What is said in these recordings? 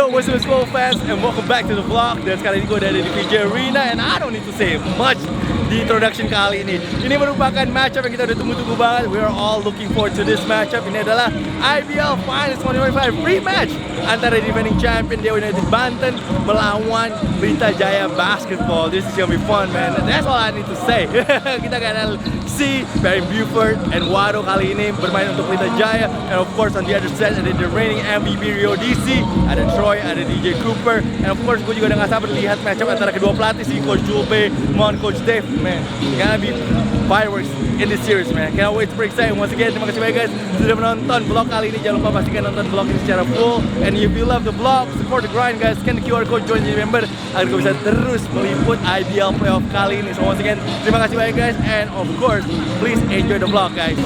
Yo, what's up school fans, and welcome back to the vlog. Dan sekali ini gue ada di VJ Arena, and I don't need to say much di introduction kali ini. Ini merupakan matchup yang kita udah tunggu-tunggu banget. We are all looking forward to this matchup. Ini adalah IBL Finals 2025 rematch antara defending champion Dewa United Banten melawan Pelita Jaya Basketball. This is gonna be fun, man. That's all I need to say. Kita akan see Barry Buford and Wadah kali ini bermain untuk Pelita Jaya, and of course on the other side ada the reigning MVP Rio DC, ada Troy, ada DJ Cooper, and of course gue juga udah gak sabar lihat matchup antara kedua pelatih si Coach Julpe maupun Coach Dave. Man, gonna be fireworks in this series, man. Cannot wait, super excited. Once again, terima kasih banyak guys sudah menonton vlog kali ini. Jangan lupa pastikan nonton vlog ini secara full. And if you love the vlog, support the grind guys. Scan the QR code, join jadi member agar kau bisa terus meliput IBL playoff kali ini. So once again, terima kasih banyak guys. And of course, please enjoy the vlog guys.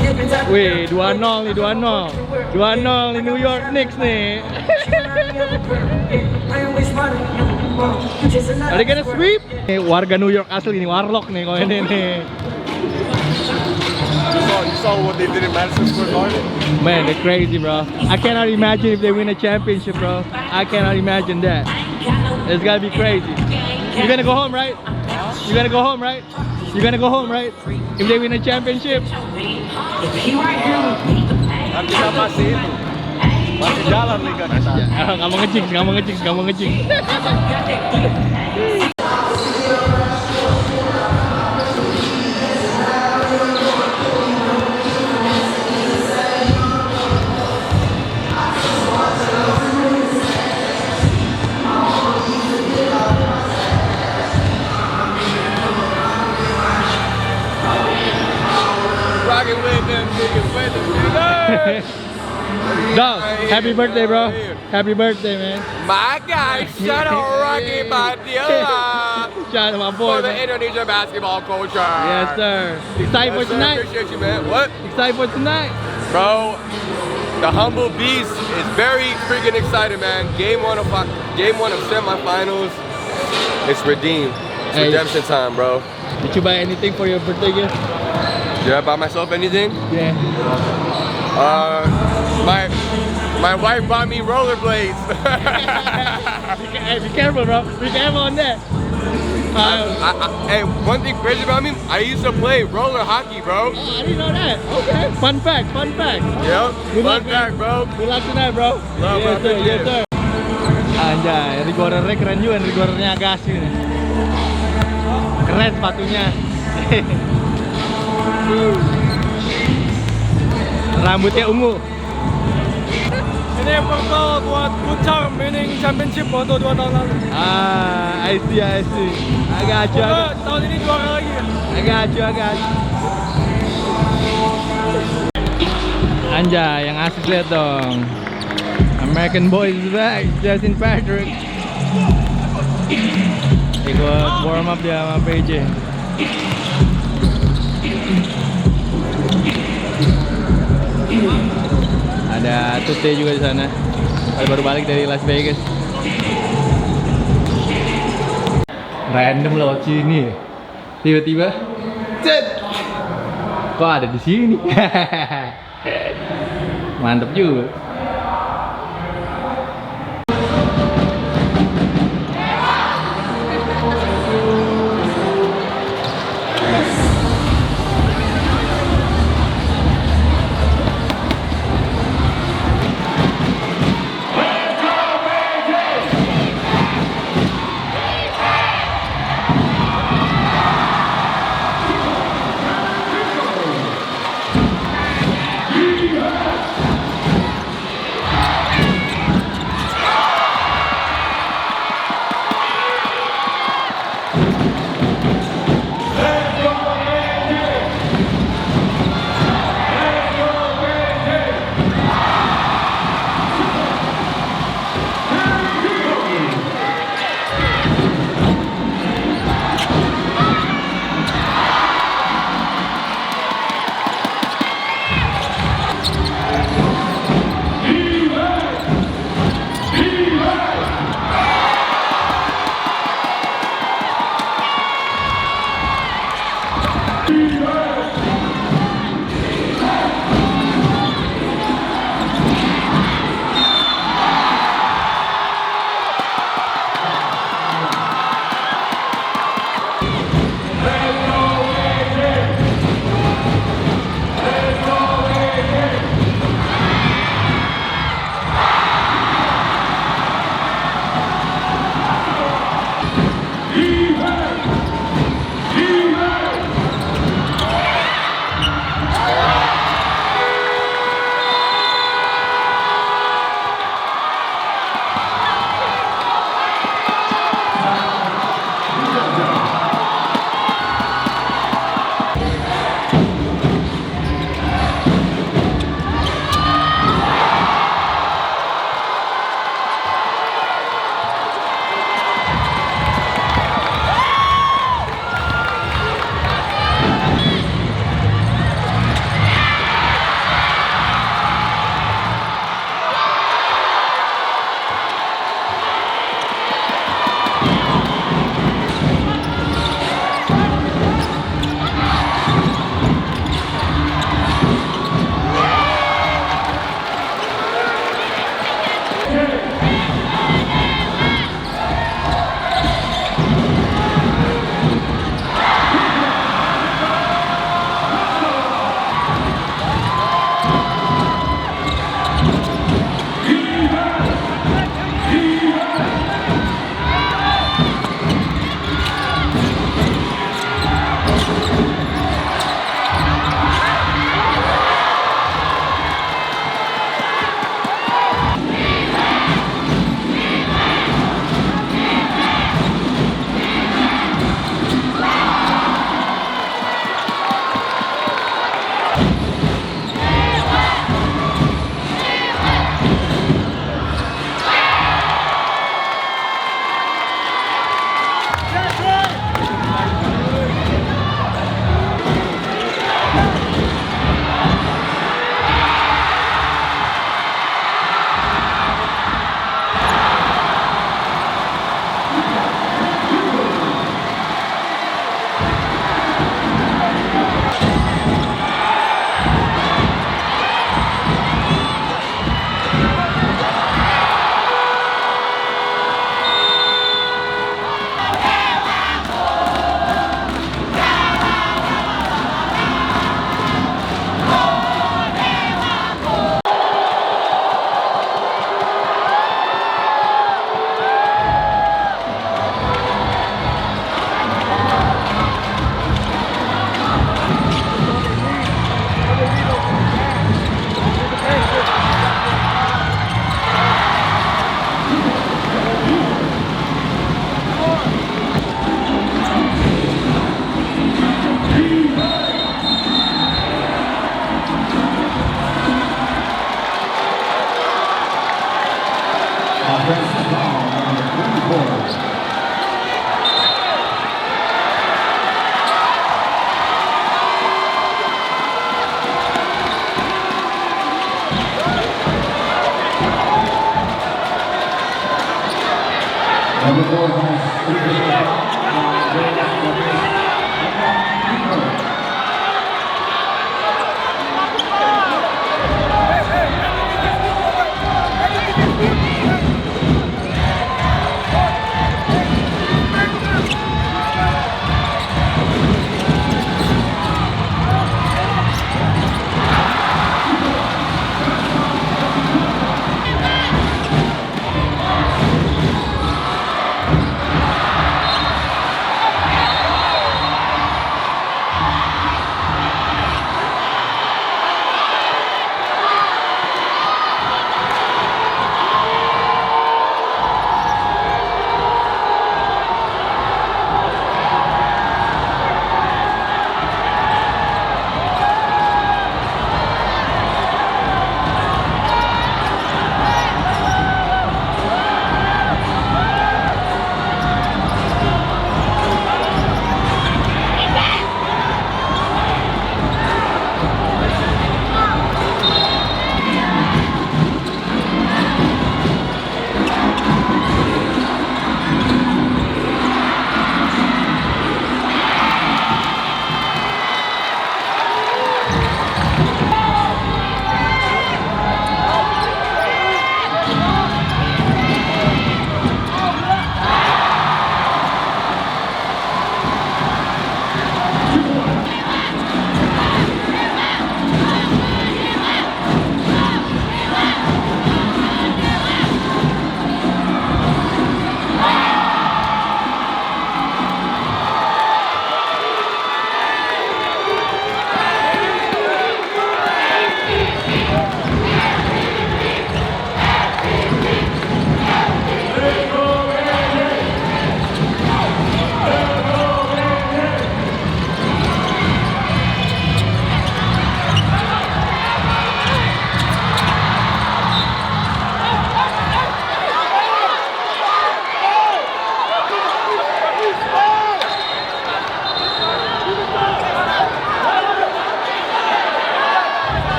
Wih, 2-0 nih, 2-0. 2-0 di New York Knicks nih. Are they gonna sweep? Warga New York asli nih, warlock nih kalau ini nih. You saw what they did in Madison Square Garden? Man, they're crazy, bro. I cannot imagine if they win a championship, bro. I cannot imagine that. It's gotta be crazy. You're gonna go home, right? You're gonna go home, right? You're gonna go home, right? If they win a championship. Kan kita masih jalan liga kita. Nggak mau ngejinx, nggak mau ngejinx, nggak mau ngejinx. Rockin' with them niggas, with them niggas. Dog, happy birthday, bro. Happy birthday, man. My guy, shout out Rocky Badilla. Shout out my boy, For the man. Indonesian basketball culture. Yes, sir. Excited for Yes, sir. tonight? Appreciate you, man. What? Excited for tonight? Bro, the humble beast is very freaking excited, man. Game one of semifinals. It's redeemed. It's Hey. redemption time, bro. Did you buy anything for your birthday gift? Did I buy myself anything? Yeah. My wife bought me rollerblades. Hey, be careful, bro. Be careful on that. Hey, one thing crazy about me, I used to play roller hockey, bro. Oh, I didn't know that. Okay. Fun fact, fun fact. Yep. Good Fun luck, fact, bro. Good luck tonight, bro. Love, Yes, bro. sir. Yes, sir. Anjay, rigorernya keren juga, rigorernya Agassi nih. Keren sepatunya. Rambutnya ungu. Ini foto buat Bintang winning championship waktu 2 tahun lalu. Ah, I see, I see. Agak aja. Tahun ini juara lagi. Agak aja. Anjay, yang asik lihat dong. American boys is back, Justin Patrick. Ikut warm up dia sama PJ. Ada Tute juga di sana. Baru balik dari Las Vegas. Random lewat sini. Tiba-tiba, cet. Kok ada di sini? Mantap juga.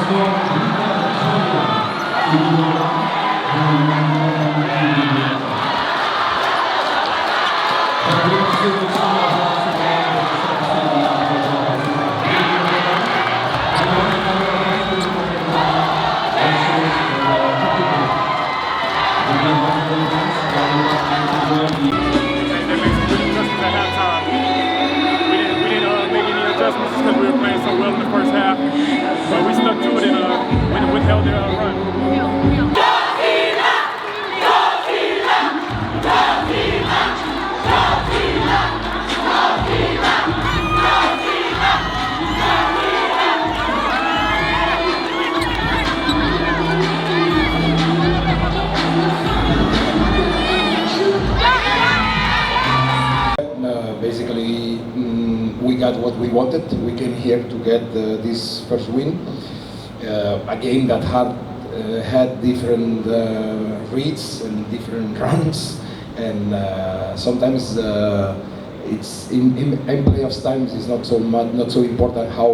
Because we were playing so well in the first half, but we stuck to it and withheld their run. Basically, we got what we wanted. We came here to get this first win. A game that had different reads and different runs, and sometimes it's in playoffs times it's not so important how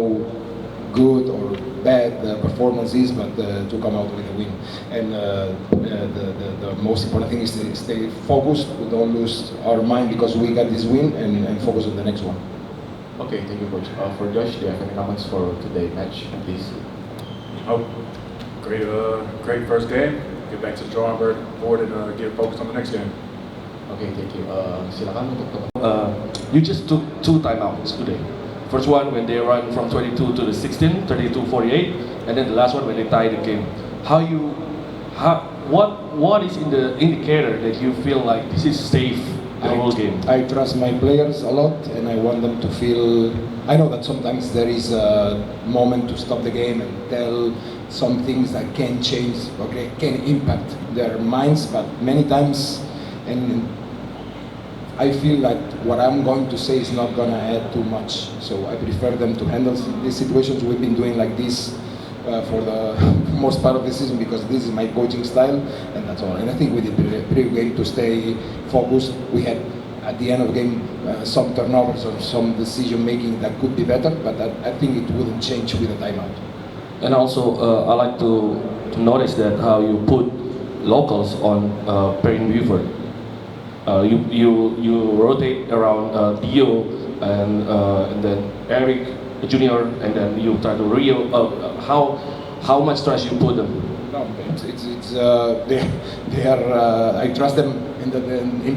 good or bad the performance is, but to come out with a win. And the most important thing is to stay focused. We don't lose our mind because we got this win, and focus on the next one. Okay, thank you, Coach. For Josh, do you have any comments for today's match, please? Oh, great first game. Get back to the drawing board and get focused on the next game. Okay, thank you. Silakan untuk teman. You just took 2 timeouts today. First one when they run from 22 to the 16, 32-48, and then the last one when they tie the game. What is in the indicator that you feel like this is safe the whole game? I trust my players a lot, and I want them to feel. I know that sometimes there is a moment to stop the game and tell some things that can change, okay, can impact their minds, but many times, and I feel that what I'm going to say is not gonna add too much. So I prefer them to handle these situations. We've been doing like this for the most part of the season because this is my coaching style, and that's all. And I think we did pretty good to stay focused. We had at the end of the game some turnovers or some decision making that could be better, but I think it wouldn't change with a timeout. And also, I like to notice that how you put locals on Perang Buford. You rotate around Dio and then Eric Junior, and then you try to Rio. How much trust you put them? No, they are. I trust them in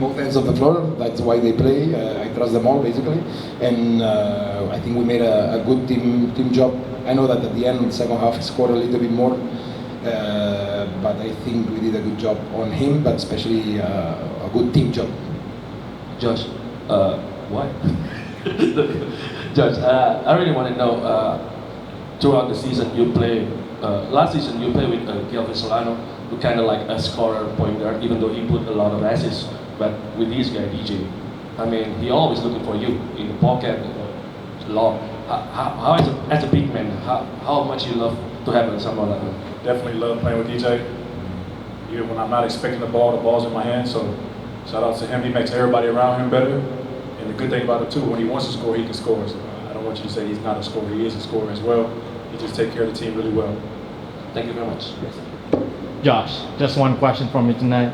both ends of the floor. That's why they play. I trust them all basically, and I think we made a good team job. I know that at the end, second half, he scored a little bit more, but I think we did a good job on him, but especially a good team job. Josh, what? Josh, I really want to know. Throughout the season, you play. Last season, you played with Kelvin Solano, who kind of like a scorer point guard, even though he put a lot of assists. But with this guy, DJ, I mean, he always looking for you in the pocket, long. How as a big man, how much you love to have someone like him? Definitely love playing with DJ. Even when I'm not expecting the ball's in my hand. So shout out to him. He makes everybody around him better. And the good thing about it too, when he wants to score, he can score. So I don't want you to say he's not a scorer. He is a scorer as well. He just takes care of the team really well. Thank you very much. Josh, just one question from me tonight.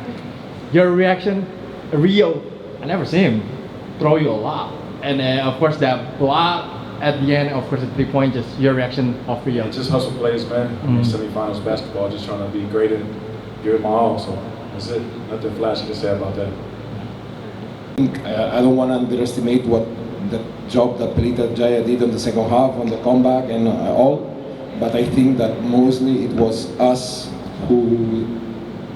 Your reaction, Rio, I never see him throw you a lot. And of course that block at the end, of course the 3-point, just your reaction of Rio. Just hustle plays, man. I mean, semifinals basketball, just trying to be great and give it my all. So that's it. Nothing flashy to say about that. I don't want to underestimate what the job that Pelita Jaya did on the second half, on the comeback and all, but I think that mostly it was us who,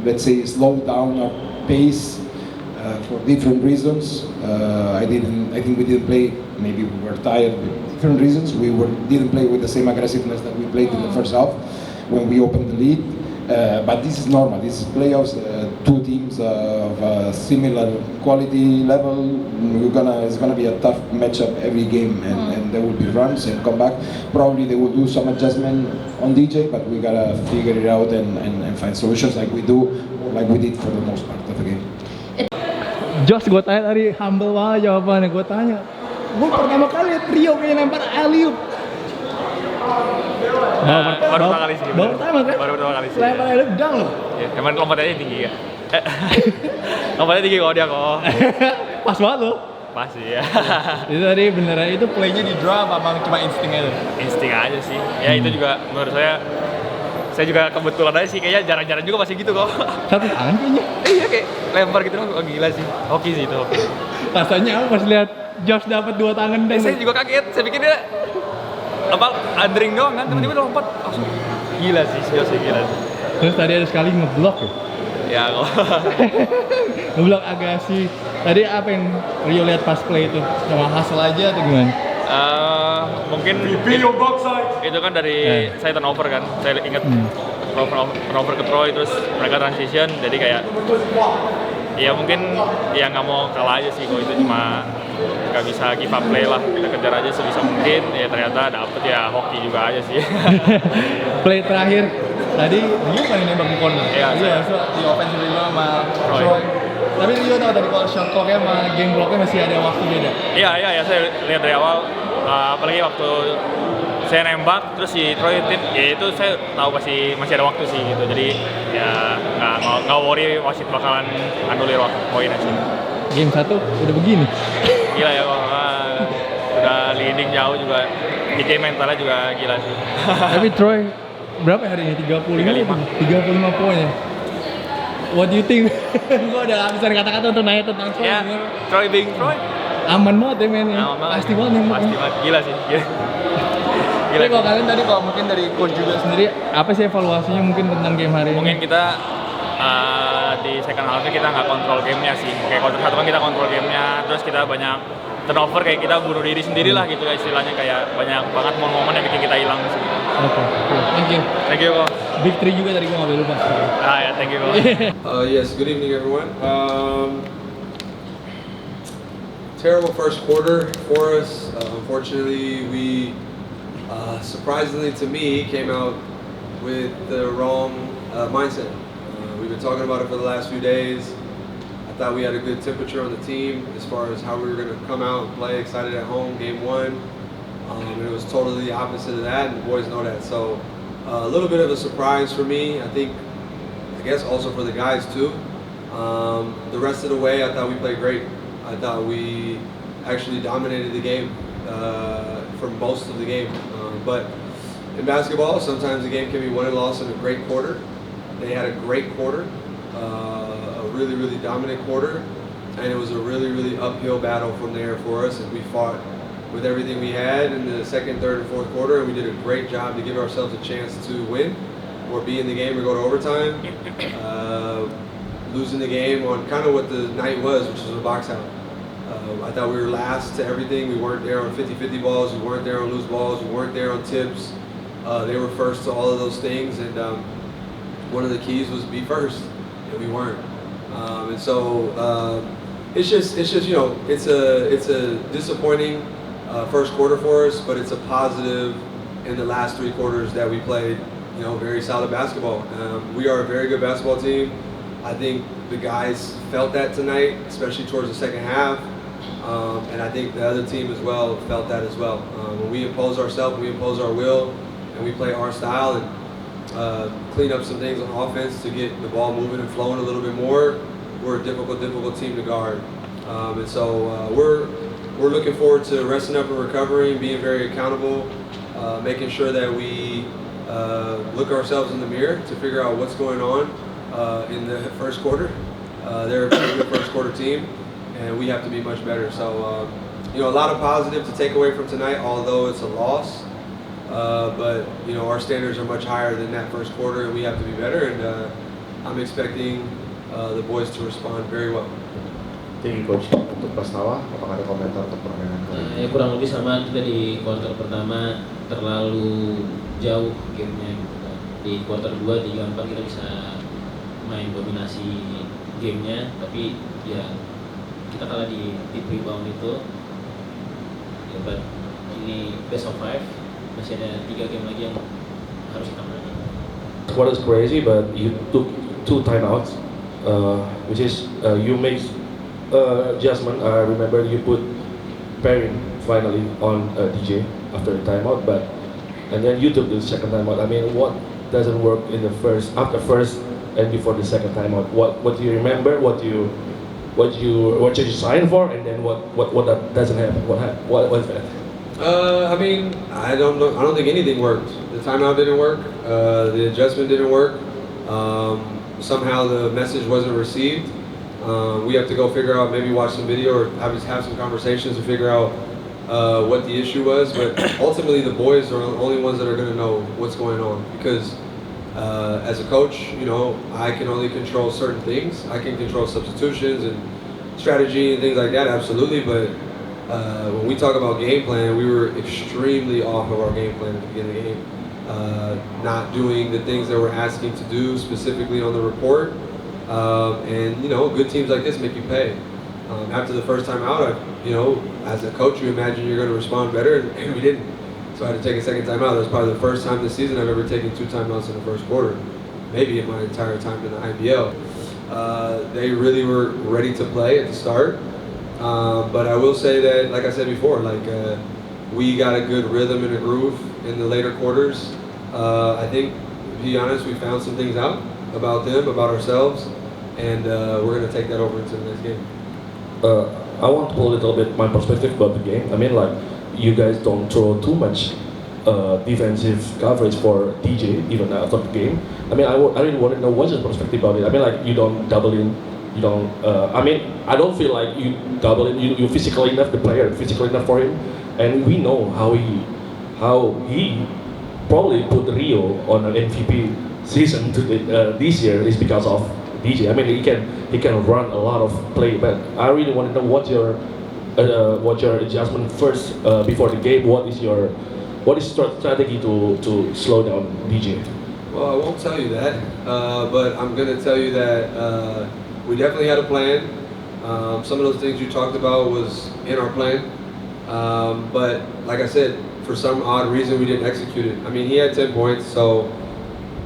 let's say, slowed down our pace for different reasons. I think we didn't play, maybe we were tired, different reasons. Didn't play with the same aggressiveness that we played in the first half when we opened the lead. But this is normal. This is playoffs. Two teams of similar quality level. It's gonna be a tough matchup every game, and there will be runs and come back. Probably they will do some adjustment on DJ, but we gotta figure it out and find solutions like we did for the most part of the game. Josh, gue tanya tadi, humble banget jawabannya. Gue tanya, gue pertama kali liat Rio kayak lempar alley-oop. Baru pertama kali sih. Baru pertama kan? Baru pertama kali sih. Lempar aja dang loh. Ya, emang lompatannya tinggi ya. Lompatnya tinggi kok dia kok. Pas banget loh. Pasti ya. Itu tadi beneran itu playnya di draw apa emang cuma insting aja? Insting aja sih. Ya itu juga menurut saya juga kebetulan aja sih, kayaknya jarang-jarang juga masih gitu kok. Satu tangan kayaknya. Iya kayak lempar gitu loh, gila sih. Hoki sih itu, hoki. Rasanya apa pas lihat Josh dapat 2 tangan dan Saya juga kaget, saya pikir dia apa andring doang kan, tiba-tiba lompat langsung. Gila sih, Josh sih gila sih. Terus tadi ada sekali ngeblok ya. Ya kok. Ngeblok agak sih. Tadi apa yang Rio lihat pas play itu? Cuma hasil aja atau gimana? Mungkin itu kan dari saya turnover kan, saya ingat turnover ke Troy, terus mereka transition, jadi kayak ya mungkin ya nggak mau kalah aja sih, kalau itu cuma nggak bisa give up play lah, kita kejar aja sebisa mungkin, ya ternyata dapet ya hoki juga aja sih. Play terakhir tadi Rio kan yang nembak di corner. Iya, so, di offensive rebound sama Troy. Tapi Rio tahu tadi kalau shot clock-nya sama game clock-nya masih ada waktu beda. Iya, saya lihat dari awal, apalagi waktu saya nembak terus si Troy tip, ya itu saya tahu masih ada waktu sih gitu, jadi ya nggak worry wasit bakalan anulir waktu poinnya sih. Game 1 udah begini. Gila ya kok, udah leading jauh juga, di game mentalnya juga gila sih. Tapi Troy berapa hari ini? 35 poin ya. What do you think? Gue udah habisan kata-kata untuk nanya tentang Troy. Ya, Troy being Troy. Aman banget ya mainnya. Aman banget. Pasti banget yang Pasti banget, gila sih. Tapi kalau kalian tadi kalau mungkin dari coach juga sendiri, apa sih evaluasinya mungkin tentang game hari ini? Mungkin kita di second half-nya kita nggak kontrol gamenya sih. Kayak quarter 1 kan kita kontrol gamenya, terus kita banyak turnover, kayak kita bunuh diri sendiri lah gitu ya istilahnya, kayak banyak banget momen-momen yang bikin kita hilang sih. Oke, cool. Thank you kok. Big 3 juga tadi gue nggak boleh lupa. Ya, thank you kok. Yes, good evening, everyone. Terrible first quarter for us. Unfortunately, we, surprisingly to me, came out with the wrong mindset. We've been talking about it for the last few days. I thought we had a good temperature on the team as far as how we were going to come out and play excited at home, game 1. And it was totally the opposite of that, and the boys know that. So a little bit of a surprise for me. I guess also for the guys too. The rest of the way, I thought we played great. I thought we actually dominated the game for most of the game. But in basketball, sometimes the game can be won and lost in a great quarter. They had a great quarter, a really, really dominant quarter, and it was a really, really uphill battle from there for us, and we fought with everything we had in the second, third, and fourth quarter, and we did a great job to give ourselves a chance to win or be in the game or go to overtime. Losing the game on kind of what the night was, which was a box out. I thought we were last to everything. We weren't there on 50-50 balls. We weren't there on loose balls. We weren't there on tips. They were first to all of those things, and one of the keys was be first, and we weren't. And so it's just you know, it's a disappointing first quarter for us, but it's a positive in the last 3 quarters that we played, you know, very solid basketball. We are a very good basketball team. I think the guys felt that tonight, especially towards the second half. And I think the other team as well felt that as well. When we impose ourselves, we impose our will, and we play our style and clean up some things on offense to get the ball moving and flowing a little bit more, we're a difficult team to guard. And so we're looking forward to resting up and recovering, being very accountable, making sure that we look ourselves in the mirror to figure out what's going on in the first quarter. They're a pretty good first quarter team, and we have to be much better. So, you know, a lot of positive to take away from tonight, although it's a loss. But, you know, our standards are much higher than that first quarter, and we have to be better. And I'm expecting the boys to respond very well. Thank you, Coach. Untuk Prastawa, apakah ada komentar untuk permainan kali ini? Ya kurang lebih sama, kita di quarter pertama terlalu jauh gamenya gitu kan. Di quarter 2, 3, 4 kita bisa main dominasi gamenya, tapi ya kita kalah di rebound itu. Ya, but ini best of 5, masih ada 3 game lagi yang harus kita menang. What is crazy, but you took 2 timeouts, which is you make adjustment. I remember you put Perrin finally on DJ after the timeout, but and then you took the second time out. I mean, what doesn't work in the first, after first, and before the second time out? What do you remember? What you signed for, and then what that doesn't happen? What was that? I mean, I don't know. I don't think anything worked. The timeout didn't work. The adjustment didn't work. Somehow the message wasn't received. We have to go figure out, maybe watch some video or have some conversations to figure out what the issue was. But ultimately, the boys are the only ones that are going to know what's going on, because as a coach, you know, I can only control certain things. I can control substitutions and strategy and things like that, absolutely. But when we talk about game plan, we were extremely off of our game plan at the beginning of the game. Not doing the things that we're asking to do specifically on the report. And you know, good teams like this make you pay. After the first time out, you know, as a coach, you imagine you're going to respond better, and we didn't. So I had to take a second time out. That was probably the first time this season I've ever taken 2 timeouts in the first quarter, maybe in my entire time in the IBL. They really were ready to play at the start, but I will say that, like I said before, we got a good rhythm and a groove in the later quarters. I think, to be honest, we found some things out about them, about ourselves, and we're going to take that over into the next game. I want to pull a little bit my perspective about the game. I mean, like, you guys don't throw too much defensive coverage for DJ even after the game. I mean, I really want to know what's your perspective about it. I mean, like, you don't double in, you don't. I mean, I don't feel like you double in. You physically enough, the player physically enough for him, and we know how he probably put Rio on an MVP season this year is because of DJ. I mean, he can run a lot of play, but I really want to know what your adjustment first before the game. What is strategy to slow down DJ? Well, I won't tell you that, but I'm going to tell you that we definitely had a plan. Some of those things you talked about was in our plan, but like I said, for some odd reason we didn't execute it. I mean, he had 10 points, so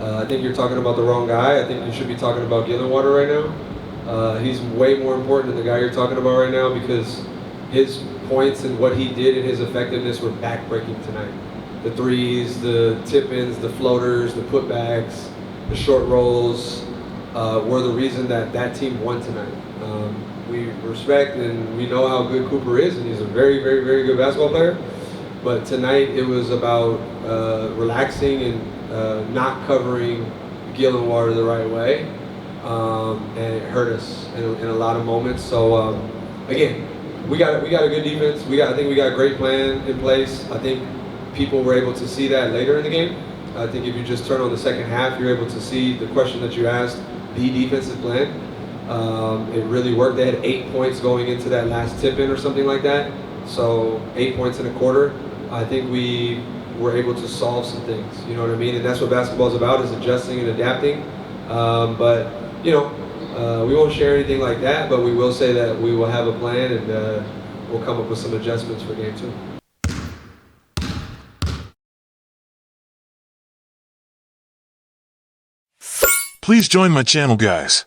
I think you're talking about the wrong guy. I think you should be talking about Gillenwater right now. He's way more important than the guy you're talking about right now, because his points and what he did and his effectiveness were backbreaking tonight. The threes, the tip-ins, the floaters, the putbacks, the short rolls were the reason that team won tonight. We respect and we know how good Cooper is, and he's a very, very, very good basketball player. But tonight it was about relaxing and not covering Gillenwater the right way, and it hurt us in a lot of moments. So again, we got a good defense. I think we got a great plan in place. I think people were able to see that later in the game. I think if you just turn on the second half, you're able to see the question that you asked, the defensive plan. It really worked. They had 8 points going into that last tip-in or something like that. So 8 points in a quarter. I think we were able to solve some things. You know what I mean? And that's what basketball is about, is adjusting and adapting. But you know, we won't share anything like that. But we will say that we will have a plan, and we'll come up with some adjustments for game 2. Please join my channel, guys.